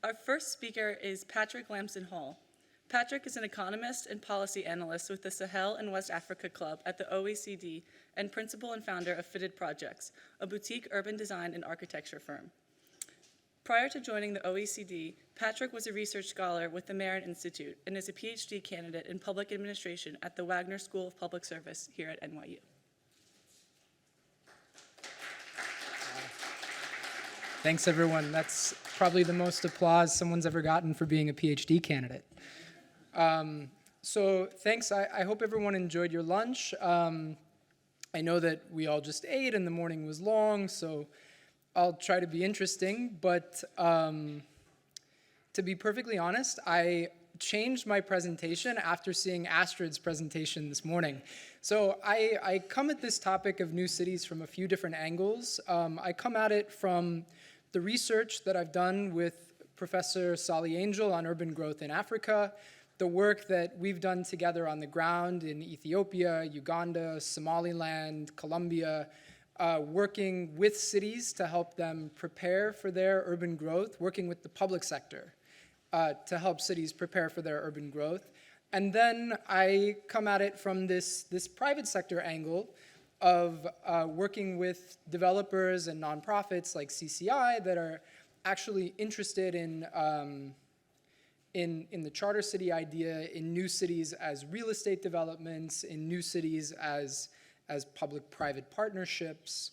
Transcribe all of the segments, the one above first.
Our first speaker is Patrick Lamson-Hall. Patrick is an economist and policy analyst with the Sahel and West Africa Club at the OECD and principal and founder of Fitted Projects, a boutique urban design and architecture firm. Prior to joining the OECD, Patrick was a research scholar with the Marron Institute and is a PhD candidate in public administration at the Wagner School of Public Service here at NYU. Thanks, everyone. That's probably the most applause someone's ever gotten for being a PhD candidate. So thanks. I hope everyone enjoyed your lunch. I know that we all just ate and the morning was long, so I'll try to be interesting. But to be perfectly honest, I changed my presentation after seeing Astrid's presentation this morning. So I come at this topic of new cities from a few different angles. I come at it from the research that I've done with Professor Sally Angel on urban growth in Africa, the work that we've done together on the ground in Ethiopia, Uganda, Somaliland, Colombia, working with cities to help them prepare for their urban growth, working with the public sector to help cities prepare for their urban growth. And then I come at it from this private sector angle of working with developers and nonprofits like CCI that are actually interested in the charter city idea, in new cities as real estate developments, in new cities as public-private partnerships.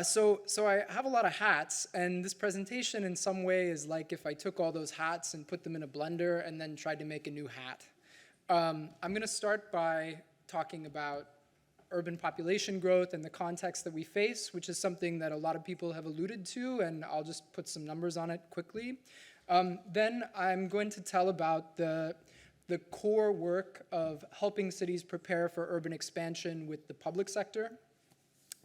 So I have a lot of hats, and this presentation in some way is like if I took all those hats and put them in a blender and then tried to make a new hat. I'm going to start by talking about urban population growth and the context that we face, which is something that a lot of people have alluded to, and I'll just put some numbers on it quickly. Then I'm going to tell about the core work of helping cities prepare for urban expansion with the public sector.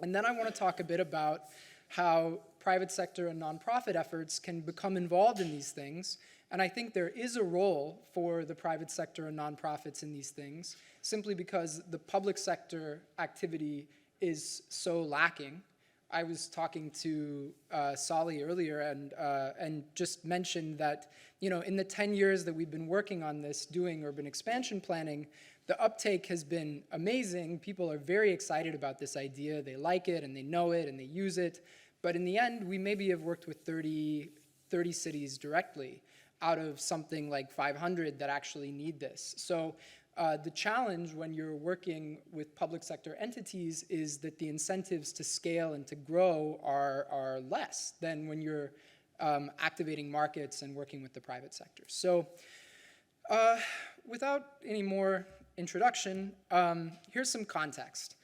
And then I want to talk a bit about how private sector and nonprofit efforts can become involved in these things. And I think there is a role for the private sector and nonprofits in these things, simply because the public sector activity is so lacking. I was talking to Sally earlier and just mentioned that, you know, in the 10 years that we've been working on this, doing urban expansion planning, the uptake has been amazing. People are very excited about this idea. They like it and they know it and they use it. But in the end, we maybe have worked with 30 cities directly out of something like 500 that actually need this. So the challenge when you're working with public sector entities is that the incentives to scale and to grow are less than when you're activating markets and working with the private sector. So without any more introduction, here's some context.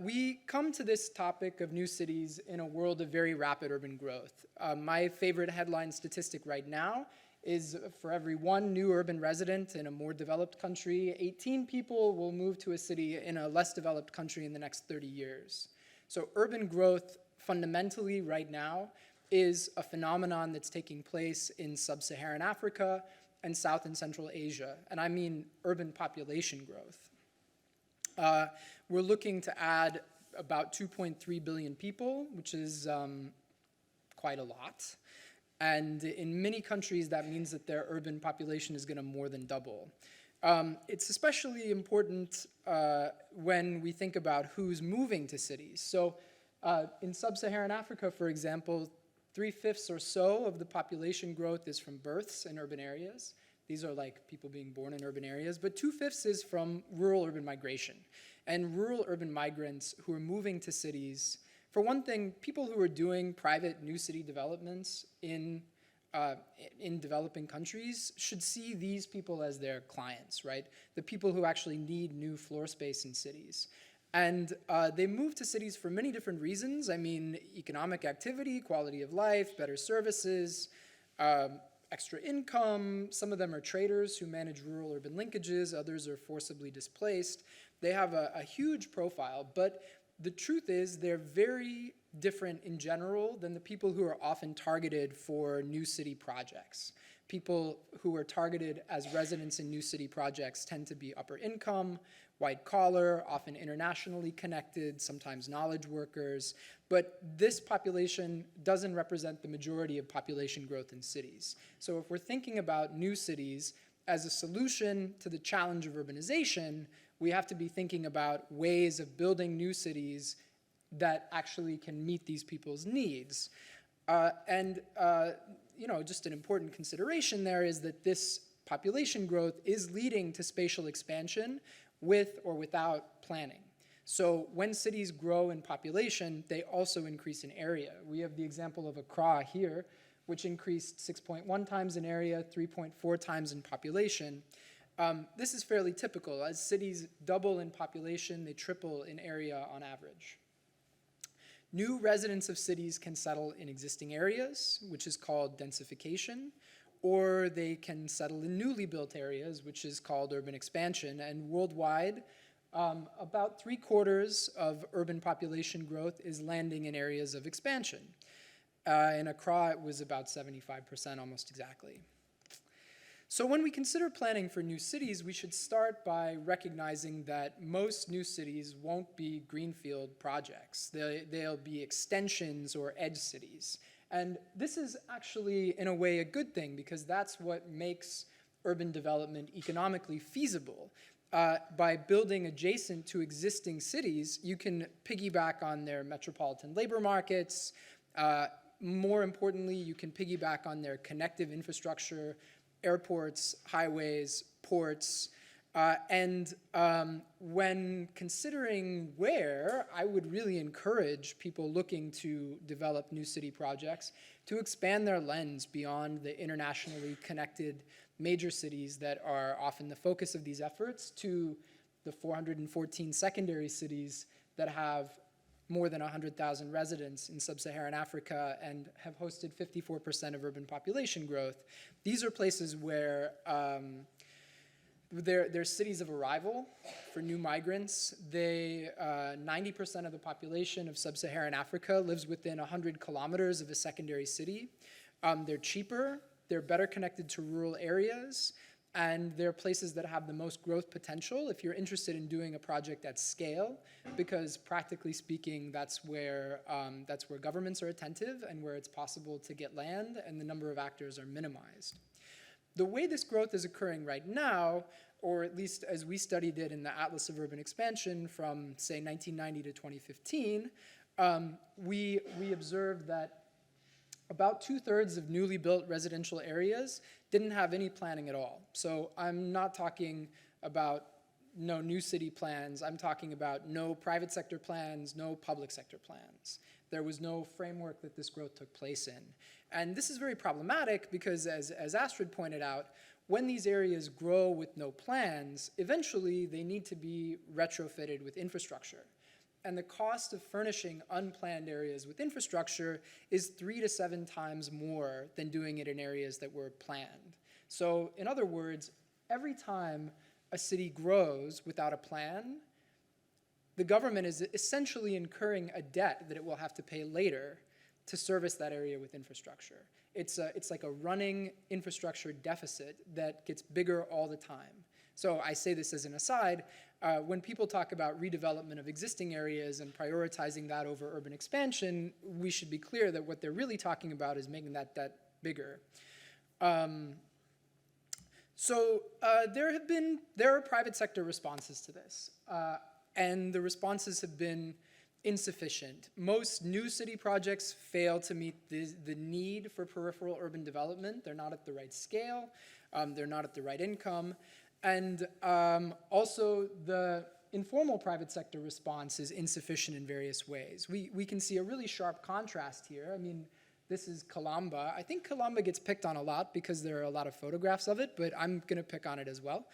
We come to this topic of new cities in a world of very rapid urban growth. My favorite headline statistic right now is for every one new urban resident in a more developed country, 18 people will move to a city in a less developed country in the next 30 years. So urban growth fundamentally right now is a phenomenon that's taking place in sub-Saharan Africa and South and Central Asia, and I mean urban population growth. We're looking to add about 2.3 billion people, which is quite a lot. And in many countries, that means that their urban population is going to more than double. It's especially important when we think about who's moving to cities. So in sub-Saharan Africa, for example, 3/5 or so of the population growth is from births in urban areas. These are like people being born in urban areas, but 2/5 is from rural urban migration. And rural urban migrants who are moving to cities, for one thing, people who are doing private new city developments in developing countries should see these people as their clients, right? The people who actually need new floor space in cities. And they move to cities for many different reasons. I mean, economic activity, quality of life, better services, extra income. Some of them are traders who manage rural-urban linkages. Others are forcibly displaced. They have a huge profile, but the truth is they're very different in general than the people who are often targeted for new city projects. People who are targeted as residents in new city projects tend to be upper income, white collar, often internationally connected, sometimes knowledge workers. But this population doesn't represent the majority of population growth in cities. So if we're thinking about new cities as a solution to the challenge of urbanization, we have to be thinking about ways of building new cities that actually can meet these people's needs. Just an important consideration there is that this population growth is leading to spatial expansion with or without planning. So when cities grow in population, they also increase in area. We have the example of Accra here, which increased 6.1 times in area, 3.4 times in population. This is fairly typical. As cities double in population, they triple in area on average. New residents of cities can settle in existing areas, which is called densification, or they can settle in newly built areas, which is called urban expansion. And worldwide, about 3/4 of urban population growth is landing in areas of expansion. In Accra, it was about 75%, almost exactly. So when we consider planning for new cities, we should start by recognizing that most new cities won't be greenfield projects. They'll be extensions or edge cities. And this is actually, in a way, a good thing, because that's what makes urban development economically feasible. By building adjacent to existing cities, you can piggyback on their metropolitan labor markets. More importantly, you can piggyback on their connective infrastructure, airports, highways, ports. When considering where, I would really encourage people looking to develop new city projects to expand their lens beyond the internationally connected major cities that are often the focus of these efforts to the 414 secondary cities that have more than 100,000 residents in sub-Saharan Africa and have hosted 54% of urban population growth. These are places where they're cities of arrival for new migrants. 90% of the population of sub-Saharan Africa lives within 100 kilometers of a secondary city. They're cheaper, they're better connected to rural areas, and they're places that have the most growth potential if you're interested in doing a project at scale, because practically speaking, that's where governments are attentive and where it's possible to get land and the number of actors are minimized. The way this growth is occurring right now, or at least as we studied it in the Atlas of Urban Expansion from, say, 1990 to 2015, we observed that about 2/3 of newly built residential areas didn't have any planning at all. So I'm not talking about no new city plans. I'm talking about no private sector plans, no public sector plans. There was no framework that this growth took place in. And this is very problematic because, as Astrid pointed out, when these areas grow with no plans, eventually they need to be retrofitted with infrastructure. And the cost of furnishing unplanned areas with infrastructure is 3 to 7 times more than doing it in areas that were planned. So in other words, every time a city grows without a plan, the government is essentially incurring a debt that it will have to pay later to service that area with infrastructure. It's like a running infrastructure deficit that gets bigger all the time. So I say this as an aside, when people talk about redevelopment of existing areas and prioritizing that over urban expansion, we should be clear that what they're really talking about is making that debt bigger. There are private sector responses to this, and the responses have been insufficient. Most new city projects fail to meet the need for peripheral urban development. They're not at the right scale, they're not at the right income, and also the informal private sector response is insufficient in various ways. We can see a really sharp contrast here. I mean, this is Kalamba. I think Kalamba gets picked on a lot because there are a lot of photographs of it, but I'm going to pick on it as well.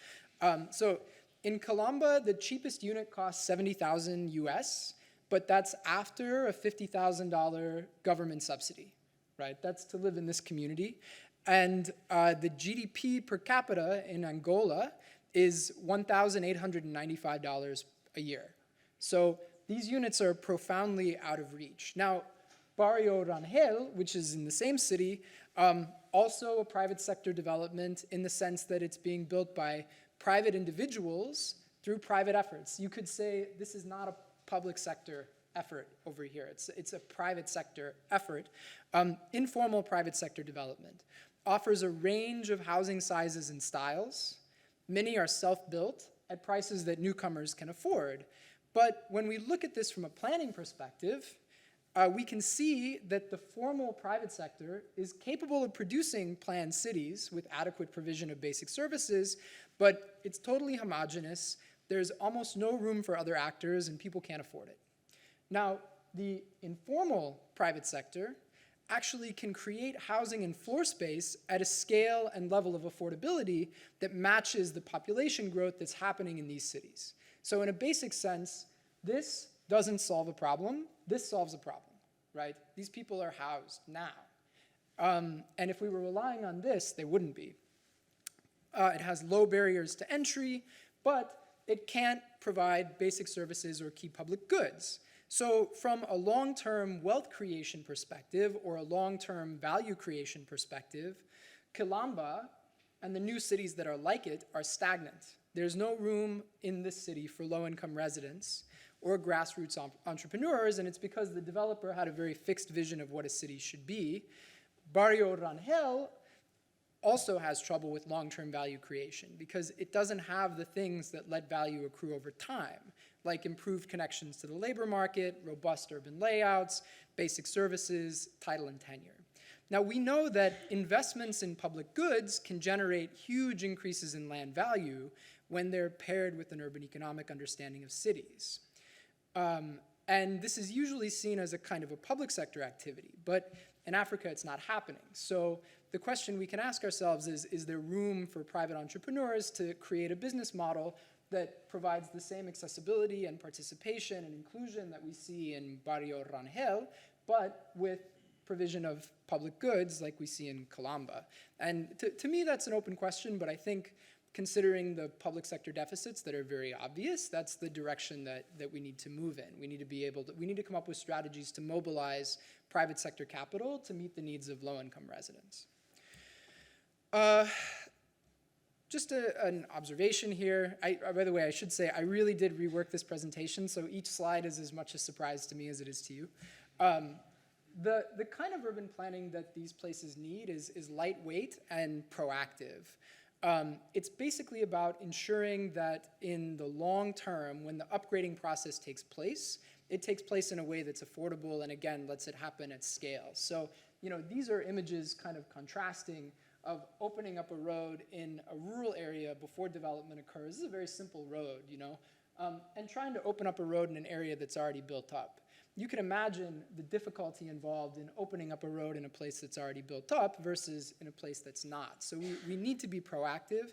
So in Kalamba, the cheapest unit costs $70,000 US, but that's after a $50,000 government subsidy, right? That's to live in this community. And the GDP per capita in Angola is $1,895 a year. So these units are profoundly out of reach. Now, Barrio Rangel, which is in the same city, also a private sector development in the sense that it's being built by private individuals through private efforts. You could say this is not a public sector effort over here. It's a private sector effort. Informal private sector development offers a range of housing sizes and styles. Many are self-built at prices that newcomers can afford. But when we look at this from a planning perspective, we can see that the formal private sector is capable of producing planned cities with adequate provision of basic services, but it's totally homogeneous. There's almost no room for other actors, and people can't afford it. Now, the informal private sector actually can create housing and floor space at a scale and level of affordability that matches the population growth that's happening in these cities. So in a basic sense, this doesn't solve a problem. This solves a problem, right? These people are housed now. And if we were relying on this, they wouldn't be. It has low barriers to entry, but it can't provide basic services or key public goods. So from a long-term wealth creation perspective or a long-term value creation perspective, Kilamba and the new cities that are like it are stagnant. There's no room in this city for low-income residents or grassroots entrepreneurs, and it's because the developer had a very fixed vision of what a city should be. Barrio Rangel also has trouble with long-term value creation because it doesn't have the things that let value accrue over time, like improved connections to the labor market, robust urban layouts, basic services, title and tenure. Now, we know that investments in public goods can generate huge increases in land value when they're paired with an urban economic understanding of cities. And this is usually seen as a kind of a public sector activity, but in Africa, it's not happening. So the question we can ask ourselves is there room for private entrepreneurs to create a business model that provides the same accessibility and participation and inclusion that we see in Barrio Rangel, but with provision of public goods like we see in Kilamba? And to me, that's an open question, but I think considering the public sector deficits that are very obvious, that's the direction that we need to move in. We need to come up with strategies to mobilize private sector capital to meet the needs of low-income residents. Just an observation here. By the way, I should say I really did rework this presentation, so each slide is as much a surprise to me as it is to you. The kind of urban planning that these places need is lightweight and proactive. It's basically about ensuring that in the long term, when the upgrading process takes place, it takes place in a way that's affordable and, again, lets it happen at scale. So, these are images kind of contrasting of opening up a road in a rural area before development occurs. This is a very simple road, and trying to open up a road in an area that's already built up. You can imagine the difficulty involved in opening up a road in a place that's already built up versus in a place that's not. So we need to be proactive,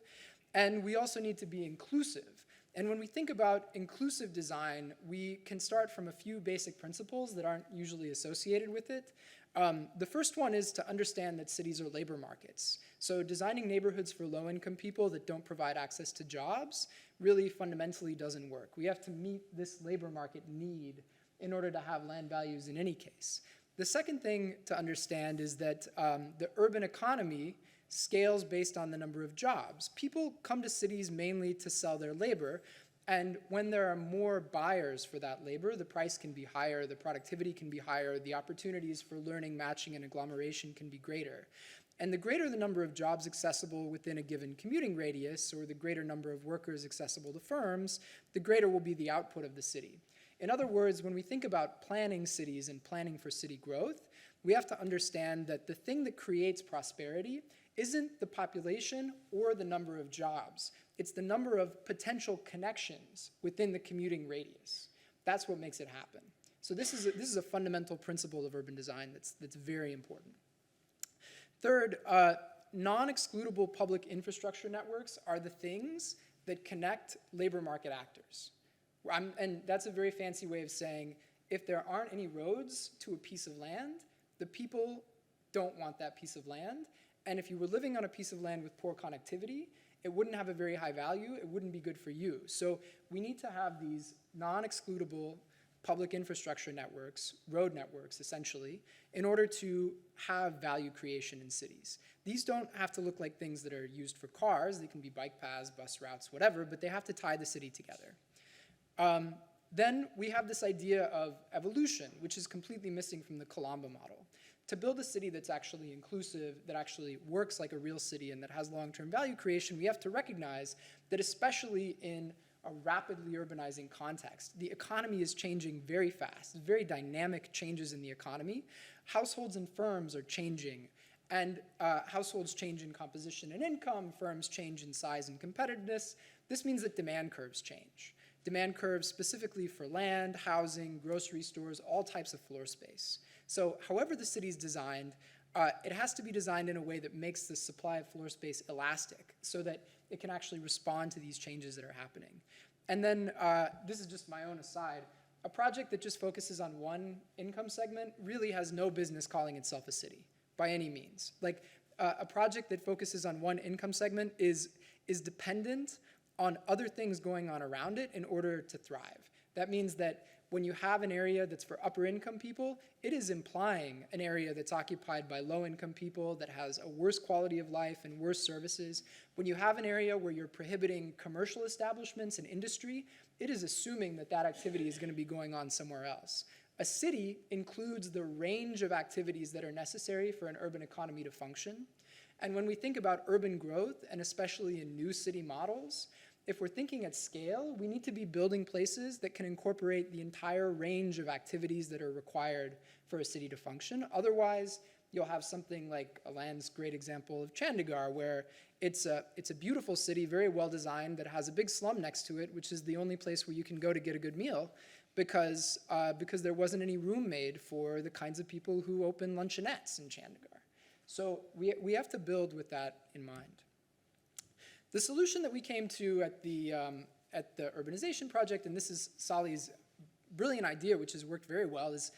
and we also need to be inclusive. And when we think about inclusive design, we can start from a few basic principles that aren't usually associated with it. The first one is to understand that cities are labor markets. So designing neighborhoods for low-income people that don't provide access to jobs really fundamentally doesn't work. We have to meet this labor market need in order to have land values in any case. The second thing to understand is that the urban economy scales based on the number of jobs. People come to cities mainly to sell their labor, and when there are more buyers for that labor, the price can be higher, the productivity can be higher, the opportunities for learning, matching, and agglomeration can be greater. And the greater the number of jobs accessible within a given commuting radius, or the greater number of workers accessible to firms, the greater will be the output of the city. In other words, when we think about planning cities and planning for city growth, we have to understand that the thing that creates prosperity isn't the population or the number of jobs. It's the number of potential connections within the commuting radius. That's what makes it happen. So this is a fundamental principle of urban design that's very important. Third, non-excludable public infrastructure networks are the things that connect labor market actors. And that's a very fancy way of saying if there aren't any roads to a piece of land, the people don't want that piece of land. And if you were living on a piece of land with poor connectivity, it wouldn't have a very high value. It wouldn't be good for you. So we need to have these non-excludable public infrastructure networks, road networks essentially, in order to have value creation in cities. These don't have to look like things that are used for cars. They can be bike paths, bus routes, whatever, but they have to tie the city together. Then we have this idea of evolution, which is completely missing from the Colombo model. To build a city that's actually inclusive, that actually works like a real city and that has long-term value creation, we have to recognize that especially in a rapidly urbanizing context, the economy is changing very fast, very dynamic changes in the economy. Households and firms are changing, and households change in composition and income, firms change in size and competitiveness. This means that demand curves change. Demand curves specifically for land, housing, grocery stores, all types of floor space. So however the city's designed, it has to be designed in a way that makes the supply of floor space elastic so that it can actually respond to these changes that are happening. And then, this is just my own aside, a project that just focuses on one income segment really has no business calling itself a city by any means. Like, a project that focuses on one income segment is dependent on other things going on around it in order to thrive. That means that when you have an area that's for upper income people, it is implying an area that's occupied by low income people that has a worse quality of life and worse services. When you have an area where you're prohibiting commercial establishments and industry, it is assuming that that activity is going to be going on somewhere else. A city includes the range of activities that are necessary for an urban economy to function. And when we think about urban growth, and especially in new city models, if we're thinking at scale, we need to be building places that can incorporate the entire range of activities that are required for a city to function. Otherwise, you'll have something like Alan's great example of Chandigarh, where it's a beautiful city, very well designed, that has a big slum next to it, which is the only place where you can go to get a good meal, because there wasn't any room made for the kinds of people who open luncheonettes in Chandigarh. So we have to build with that in mind. The solution that we came to at the urbanization project, and this is Salih's brilliant idea, which has worked very well, is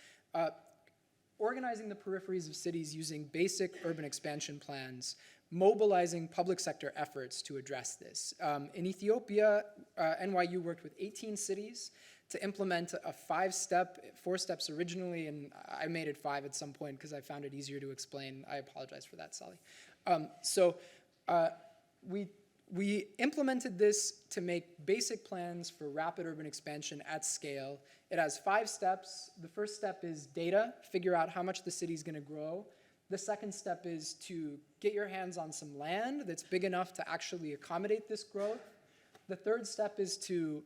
organizing the peripheries of cities using basic urban expansion plans, mobilizing public sector efforts to address this. In Ethiopia, NYU worked with 18 cities to implement a 5-step, 4 steps originally, and I made it 5 at some point because I found it easier to explain. I apologize for that, Salih. We implemented this to make basic plans for rapid urban expansion at scale. It has 5 steps. The first step is data, figure out how much the city's going to grow. The second step is to get your hands on some land that's big enough to actually accommodate this growth. The third step is to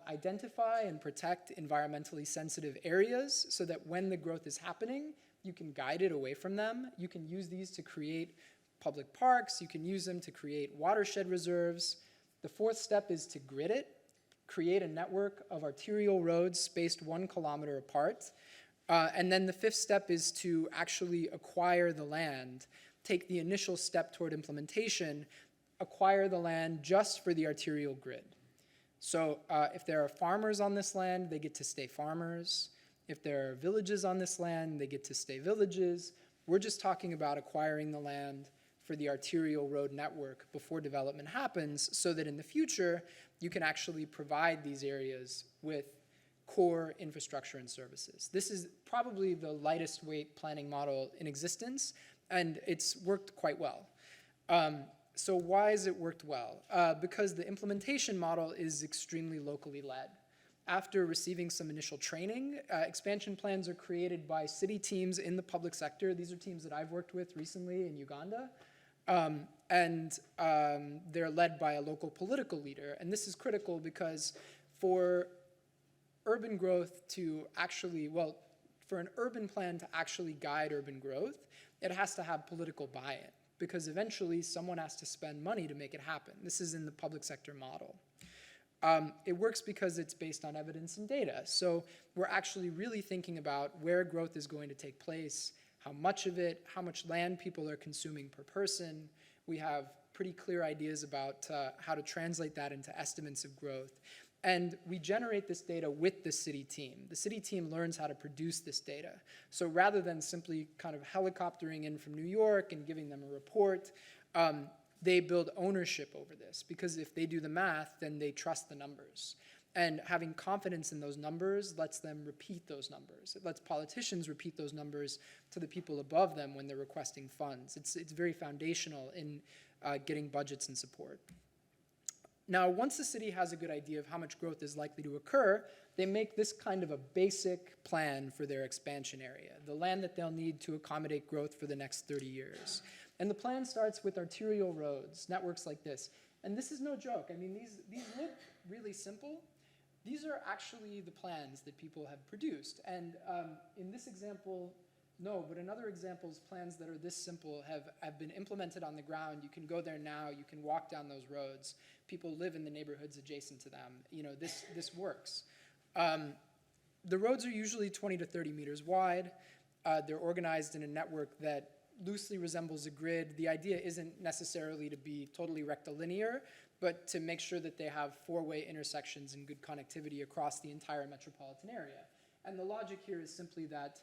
identify and protect environmentally sensitive areas so that when the growth is happening, you can guide it away from them. You can use these to create public parks, you can use them to create watershed reserves. The fourth step is to grid it, create a network of arterial roads spaced 1 kilometer apart. And then the 5th step is to actually acquire the land, take the initial step toward implementation, acquire the land just for the arterial grid. So if there are farmers on this land, they get to stay farmers. If there are villages on this land, they get to stay villages. We're just talking about acquiring the land for the arterial road network before development happens, so that in the future, you can actually provide these areas with core infrastructure and services. This is probably the lightest weight planning model in existence, and it's worked quite well. So why has it worked well? Because the implementation model is extremely locally led. After receiving some initial training, expansion plans are created by city teams in the public sector. These are teams that I've worked with recently in Uganda. They're led by a local political leader. And this is critical because for urban growth to actually, well, for an urban plan to actually guide urban growth, it has to have political buy-in, because eventually someone has to spend money to make it happen. This is in the public sector model. It works because it's based on evidence and data. So we're actually really thinking about where growth is going to take place, how much of it, how much land people are consuming per person. We have pretty clear ideas about how to translate that into estimates of growth. And we generate this data with the city team. The city team learns how to produce this data. So rather than simply kind of helicoptering in from New York and giving them a report, they build ownership over this, because if they do the math, then they trust the numbers. And having confidence in those numbers lets them repeat those numbers. It lets politicians repeat those numbers to the people above them when they're requesting funds. It's very foundational in getting budgets and support. Now, once the city has a good idea of how much growth is likely to occur, they make this kind of a basic plan for their expansion area, the land that they'll need to accommodate growth for the next 30 years. And the plan starts with arterial roads, networks like this. And this is no joke. I mean, these look really simple. These are actually the plans that people have produced. And in this example, no, but in other examples, plans that are this simple have been implemented on the ground. You can go there now. You can walk down those roads. People live in the neighborhoods adjacent to them. You know, this works. The roads are usually 20 to 30 meters wide. They're organized in a network that loosely resembles a grid. The idea isn't necessarily to be totally rectilinear, but to make sure that they have four-way intersections and good connectivity across the entire metropolitan area. And the logic here is simply that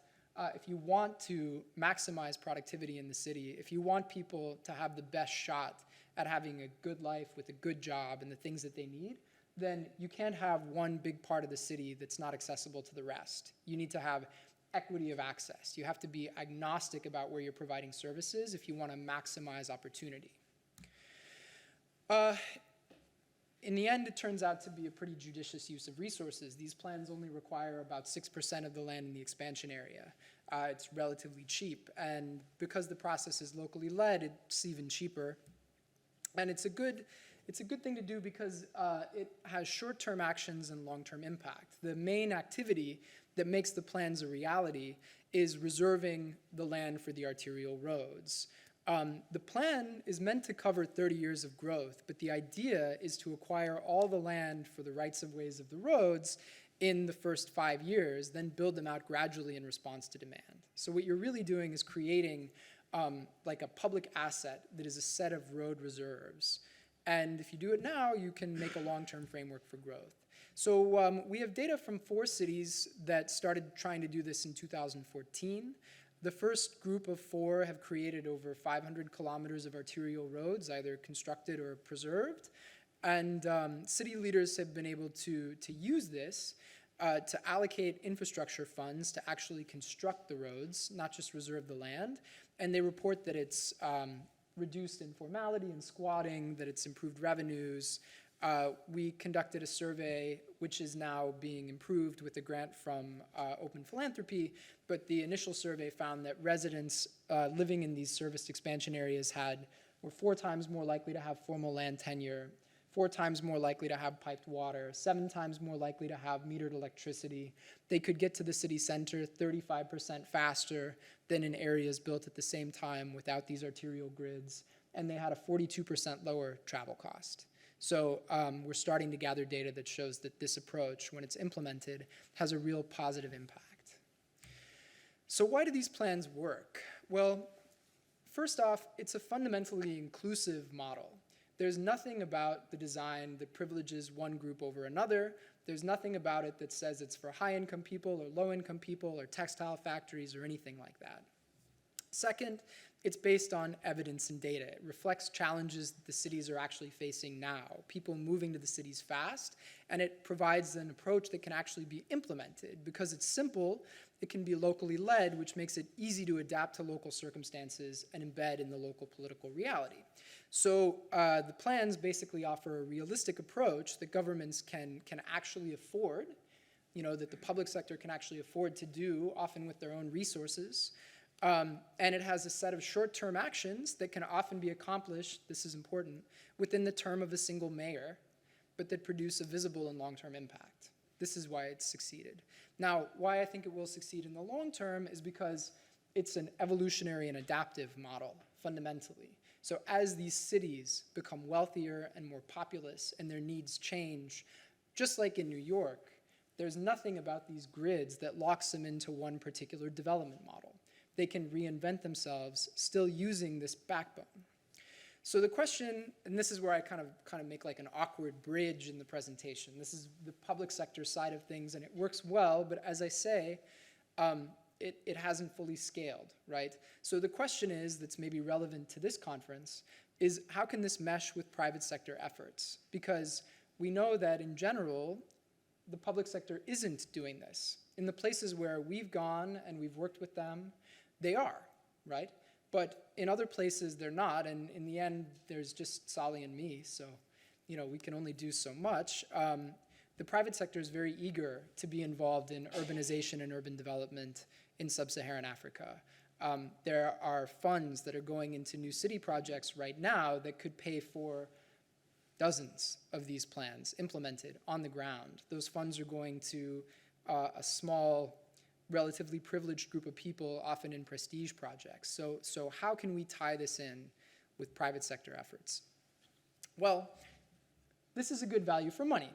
if you want to maximize productivity in the city, if you want people to have the best shot at having a good life with a good job and the things that they need, then you can't have one big part of the city that's not accessible to the rest. You need to have equity of access. You have to be agnostic about where you're providing services if you want to maximize opportunity. In the end, it turns out to be a pretty judicious use of resources. These plans only require about 6% of the land in the expansion area. It's relatively cheap, and because the process is locally led, it's even cheaper. And it's a good thing to do because it has short-term actions and long-term impact. The main activity that makes the plans a reality is reserving the land for the arterial roads. The plan is meant to cover 30 years of growth, but the idea is to acquire all the land for the rights of ways of the roads in the first 5 years, then build them out gradually in response to demand. So what you're really doing is creating like a public asset that is a set of road reserves. And if you do it now, you can make a long-term framework for growth. So we have data from 4 cities that started trying to do this in 2014. The first group of 4 have created over 500 kilometers of arterial roads, either constructed or preserved. And city leaders have been able to use this to allocate infrastructure funds to actually construct the roads, not just reserve the land. And they report that it's reduced informality and squatting, that it's improved revenues. We conducted a survey, which is now being improved with a grant from Open Philanthropy, but the initial survey found that residents living in these serviced expansion areas were 4 times more likely to have formal land tenure, 4 times more likely to have piped water, 7 times more likely to have metered electricity. They could get to the city center 35% faster than in areas built at the same time without these arterial grids, and they had a 42% lower travel cost. So we're starting to gather data that shows that this approach, when it's implemented, has a real positive impact. So why do these plans work? Well, first off, it's a fundamentally inclusive model. There's nothing about the design that privileges one group over another. There's nothing about it that says it's for high-income people or low-income people or textile factories or anything like that. Second, it's based on evidence and data. It reflects challenges that the cities are actually facing now, people moving to the cities fast, and it provides an approach that can actually be implemented. Because it's simple, it can be locally led, which makes it easy to adapt to local circumstances and embed in the local political reality. So the plans basically offer a realistic approach that governments can actually afford, that the public sector can actually afford to do, often with their own resources. And it has a set of short-term actions that can often be accomplished, this is important, within the term of a single mayor, but that produce a visible and long-term impact. This is why it's succeeded. Now, why I think it will succeed in the long term is because it's an evolutionary and adaptive model, fundamentally. So as these cities become wealthier and more populous and their needs change, just like in New York, there's nothing about these grids that locks them into one particular development model. They can reinvent themselves still using this backbone. So the question, and this is where I kind of make like an awkward bridge in the presentation. This is the public sector side of things, and it works well, but as I say, it hasn't fully scaled, right? So the question is, that's maybe relevant to this conference, is how can this mesh with private sector efforts? Because we know that in general, the public sector isn't doing this. In the places where we've gone and we've worked with them, they are, right? But in other places, they're not, and in the end, there's just Sally and me, so we can only do so much. The private sector is very eager to be involved in urbanization and urban development in sub-Saharan Africa. There are funds that are going into new city projects right now that could pay for dozens of these plans implemented on the ground. Those funds are going to a small, relatively privileged group of people, often in prestige projects. So how can we tie this in with private sector efforts? Well, this is a good value for money.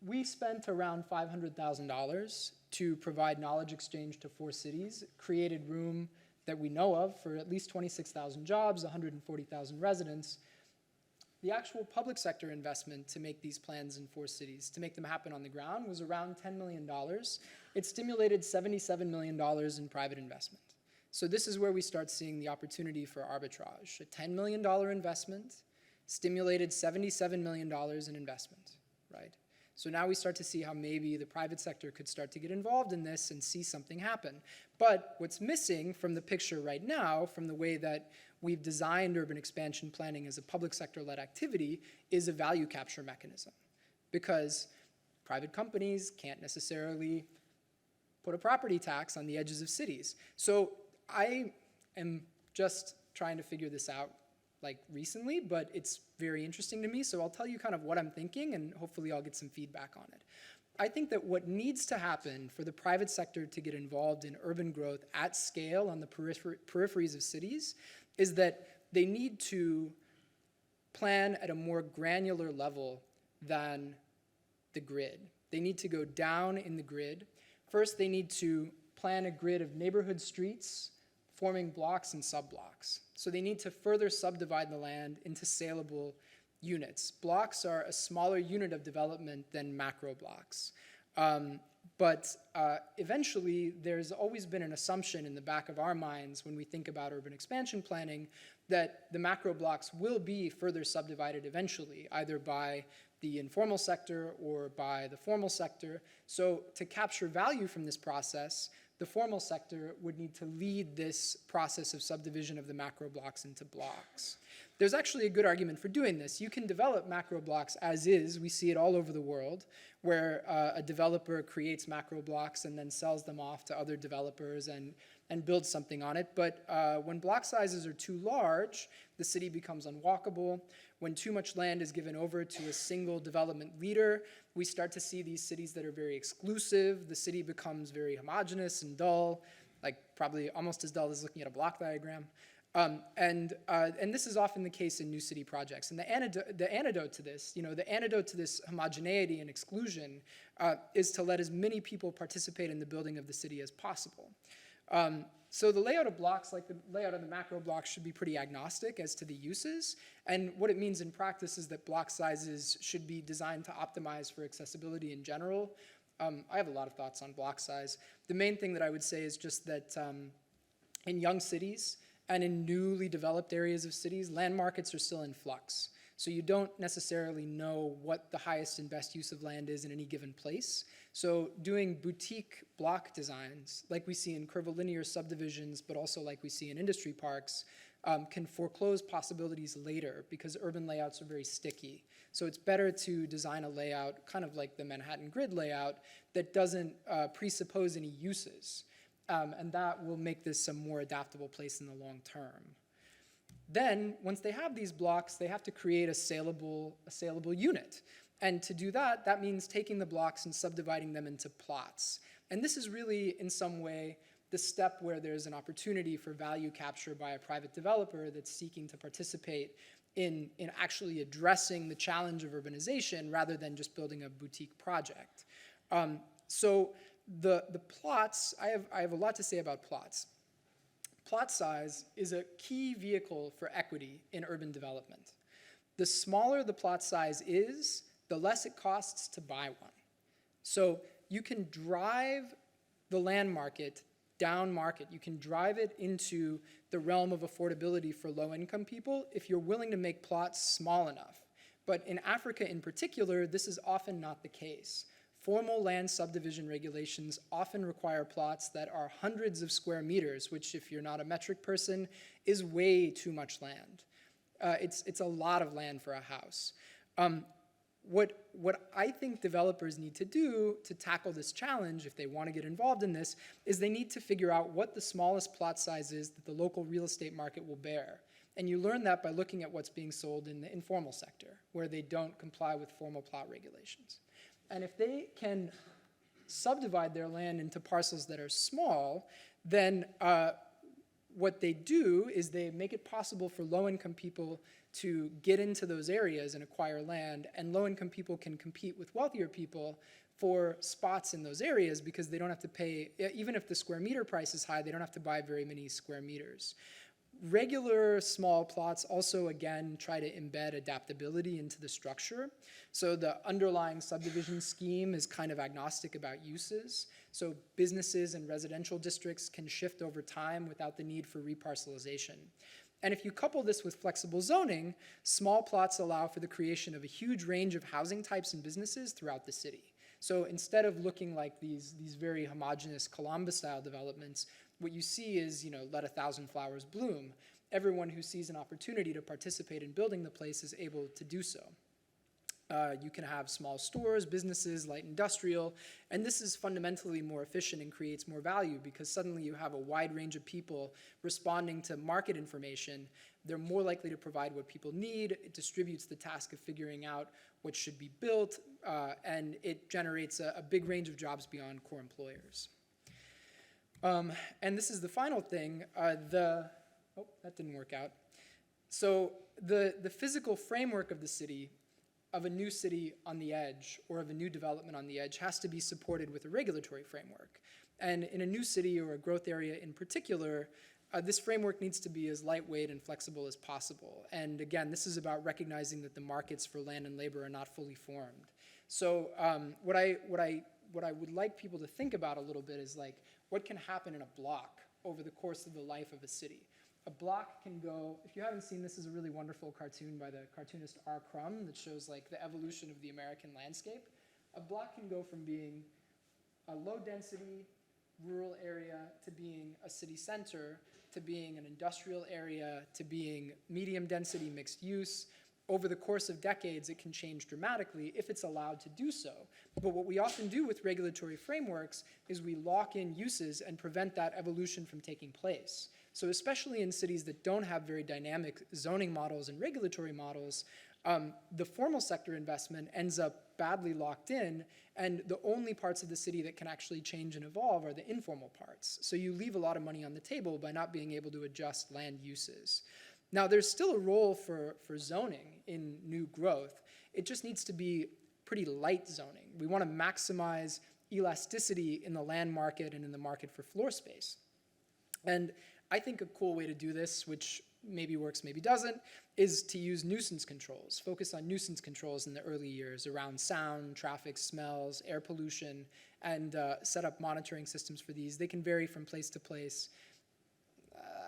We spent around $500,000 to provide knowledge exchange to 4 cities, created room that we know of for at least 26,000 jobs, 140,000 residents. The actual public sector investment to make these plans in 4 cities, to make them happen on the ground, was around $10 million. It stimulated $77 million in private investment. So this is where we start seeing the opportunity for arbitrage. A $10 million investment stimulated $77 million in investment, right? So now we start to see how maybe the private sector could start to get involved in this and see something happen. But what's missing from the picture right now, from the way that we've designed urban expansion planning as a public sector-led activity, is a value capture mechanism. Because private companies can't necessarily put a property tax on the edges of cities. So I am just trying to figure this out recently, but it's very interesting to me, so I'll tell you kind of what I'm thinking, and hopefully I'll get some feedback on it. I think that what needs to happen for the private sector to get involved in urban growth at scale on the peripheries of cities is that they need to plan at a more granular level than the grid. They need to go down in the grid. First, they need to plan a grid of neighborhood streets forming blocks and sub-blocks. So they need to further subdivide the land into saleable units. Blocks are a smaller unit of development than macro blocks. But eventually, there's always been an assumption in the back of our minds when we think about urban expansion planning that the macro blocks will be further subdivided eventually, either by the informal sector or by the formal sector. So to capture value from this process, the formal sector would need to lead this process of subdivision of the macro blocks into blocks. There's actually a good argument for doing this. You can develop macro blocks as is. We see it all over the world, where a developer creates macro blocks and then sells them off to other developers and builds something on it. But when block sizes are too large, the city becomes unwalkable. When too much land is given over to a single development leader, we start to see these cities that are very exclusive. The city becomes very homogeneous and dull, probably almost as dull as looking at a block diagram. And this is often the case in new city projects. And the antidote to this, the antidote to this homogeneity and exclusion is to let as many people participate in the building of the city as possible. So the layout of blocks, like the layout of the macro blocks, should be pretty agnostic as to the uses. And what it means in practice is that block sizes should be designed to optimize for accessibility in general. I have a lot of thoughts on block size. The main thing that I would say is just that in young cities and in newly developed areas of cities, land markets are still in flux. So you don't necessarily know what the highest and best use of land is in any given place. So doing boutique block designs, like we see in curvilinear subdivisions, but also like we see in industry parks, can foreclose possibilities later because urban layouts are very sticky. So it's better to design a layout, kind of like the Manhattan grid layout, that doesn't presuppose any uses. And that will make this a more adaptable place in the long term. Then, once they have these blocks, they have to create a saleable unit. And to do that, that means taking the blocks and subdividing them into plots. And this is really, in some way, the step where there's an opportunity for value capture by a private developer that's seeking to participate in actually addressing the challenge of urbanization rather than just building a boutique project. So the plots, I have a lot to say about plots. Plot size is a key vehicle for equity in urban development. The smaller the plot size is, the less it costs to buy one. So you can drive the land market down market. You can drive it into the realm of affordability for low-income people if you're willing to make plots small enough. But in Africa in particular, this is often not the case. formal land subdivision regulations often require plots that are hundreds of square meters, which, if you're not a metric person, is way too much land. It's a lot of land for a house. What I think developers need to do to tackle this challenge, if they want to get involved in this, is they need to figure out what the smallest plot size is that the local real estate market will bear. And you learn that by looking at what's being sold in the informal sector, where they don't comply with formal plot regulations. And if they can subdivide their land into parcels that are small, then what they do is they make it possible for low-income people to get into those areas and acquire land, and low-income people can compete with wealthier people for spots in those areas because they don't have to pay, even if the square meter price is high, they don't have to buy very many square meters. Regular small plots also, again, try to embed adaptability into the structure. So the underlying subdivision scheme is kind of agnostic about uses. So businesses and residential districts can shift over time without the need for reparcelization. And if you couple this with flexible zoning, small plots allow for the creation of a huge range of housing types and businesses throughout the city. So instead of looking like these very homogeneous Columbus-style developments, what you see is, let 1,000 flowers bloom. Everyone who sees an opportunity to participate in building the place is able to do so. You can have small stores, businesses, light industrial, and this is fundamentally more efficient and creates more value because suddenly you have a wide range of people responding to market information. They're more likely to provide what people need. It distributes the task of figuring out what should be built, and it generates a big range of jobs beyond core employers. And this is the final thing. That didn't work out. So the physical framework of the city, of a new city on the edge or of a new development on the edge, has to be supported with a regulatory framework. And in a new city or a growth area in particular, this framework needs to be as lightweight and flexible as possible. And again, this is about recognizing that the markets for land and labor are not fully formed. So what I would like people to think about a little bit is like, what can happen in a block over the course of the life of a city? A block can go, if you haven't seen, this is a really wonderful cartoon by the cartoonist R. Crumb that shows like the evolution of the American landscape. A block can go from being a low density rural area to being a city center, to being an industrial area, to being medium density mixed use. Over the course of decades, it can change dramatically if it's allowed to do so. But what we often do with regulatory frameworks is we lock in uses and prevent that evolution from taking place. So especially in cities that don't have very dynamic zoning models and regulatory models, the formal sector investment ends up badly locked in, and the only parts of the city that can actually change and evolve are the informal parts. So you leave a lot of money on the table by not being able to adjust land uses. Now, there's still a role for zoning in new growth. It just needs to be pretty light zoning. We want to maximize elasticity in the land market and in the market for floor space. And I think a cool way to do this, which maybe works, maybe doesn't, is to use nuisance controls. Focus on nuisance controls in the early years around sound, traffic, smells, air pollution, and set up monitoring systems for these. They can vary from place to place.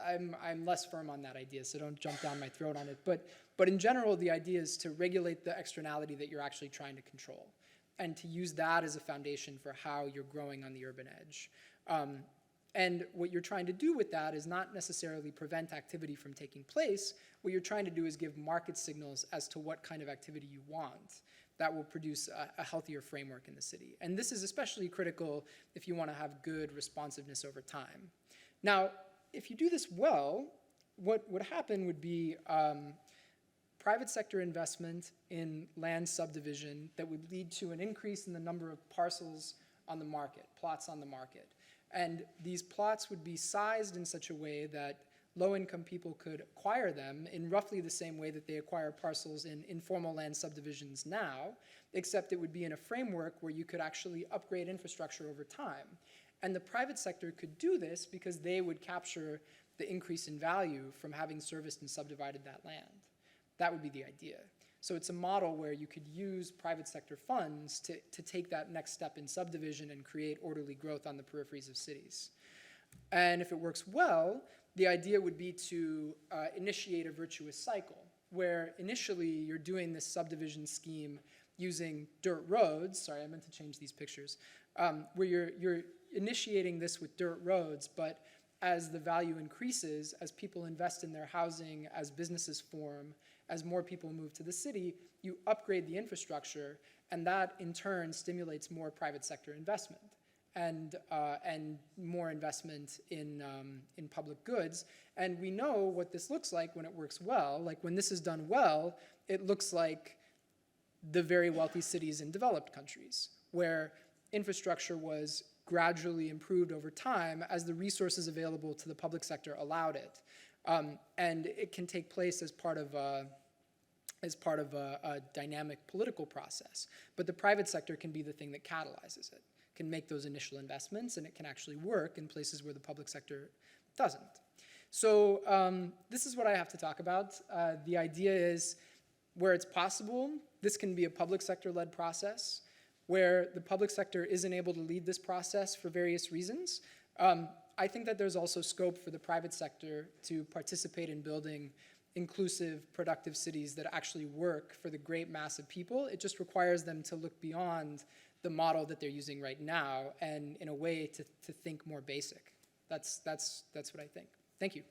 I'm less firm on that idea, so don't jump down my throat on it. But in general, the idea is to regulate the externality that you're actually trying to control, and to use that as a foundation for how you're growing on the urban edge. And what you're trying to do with that is not necessarily prevent activity from taking place. What you're trying to do is give market signals as to what kind of activity you want that will produce a healthier framework in the city. And this is especially critical if you want to have good responsiveness over time. Now, if you do this well, what would happen would be private sector investment in land subdivision that would lead to an increase in the number of parcels on the market, plots on the market. And these plots would be sized in such a way that low-income people could acquire them in roughly the same way that they acquire parcels in informal land subdivisions now, except it would be in a framework where you could actually upgrade infrastructure over time. And the private sector could do this because they would capture the increase in value from having serviced and subdivided that land. That would be the idea. So it's a model where you could use private sector funds to take that next step in subdivision and create orderly growth on the peripheries of cities. And if it works well, the idea would be to initiate a virtuous cycle, where initially you're doing this subdivision scheme using dirt roads. Sorry, I meant to change these pictures. Where you're initiating this with dirt roads, but as the value increases, as people invest in their housing, as businesses form, as more people move to the city, you upgrade the infrastructure, and that in turn stimulates more private sector investment and more investment in public goods. And we know what this looks like when it works well. Like when this is done well, it looks like the very wealthy cities in developed countries, where infrastructure was gradually improved over time as the resources available to the public sector allowed it. And it can take place as part of a dynamic political process. But the private sector can be the thing that catalyzes it, can make those initial investments, and it can actually work in places where the public sector doesn't. So this is what I have to talk about. The idea is, where it's possible, this can be a public sector-led process. Where the public sector isn't able to lead this process for various reasons, I think that there's also scope for the private sector to participate in building inclusive, productive cities that actually work for the great mass of people. It just requires them to look beyond the model that they're using right now and in a way to think more basic. That's what I think. Thank you.